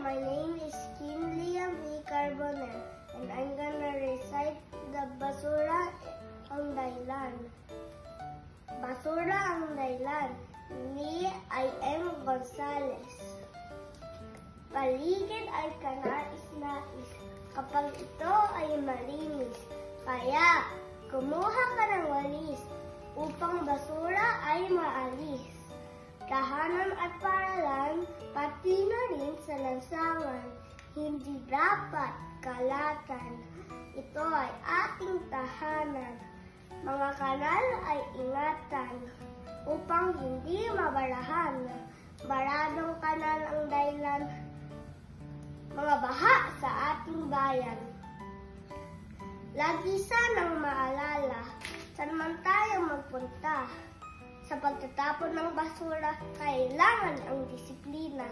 my name is Kinley V. Carbonell, and I'm gonna recite the basura ang dahilan. Basura ang dahilan ni I.M. Gonzales. Paligid ay kanais-nais kapag ito ay malinis. Kaya, kumuha ka ng walis upang basura ay maalis. Tahanan at paralan, pati na rin sa lansangan, hindi dapat kalatan. Ito ay ating tahanan. Mga kanal ay ingatan upang hindi mabarahan. Baradong kanal ang dahilan mga baha sa ating bayan. Lagi sanang maalala, saan man tayo magpunta. Sa pagtatapon ng basura, kailangan ang disiplina.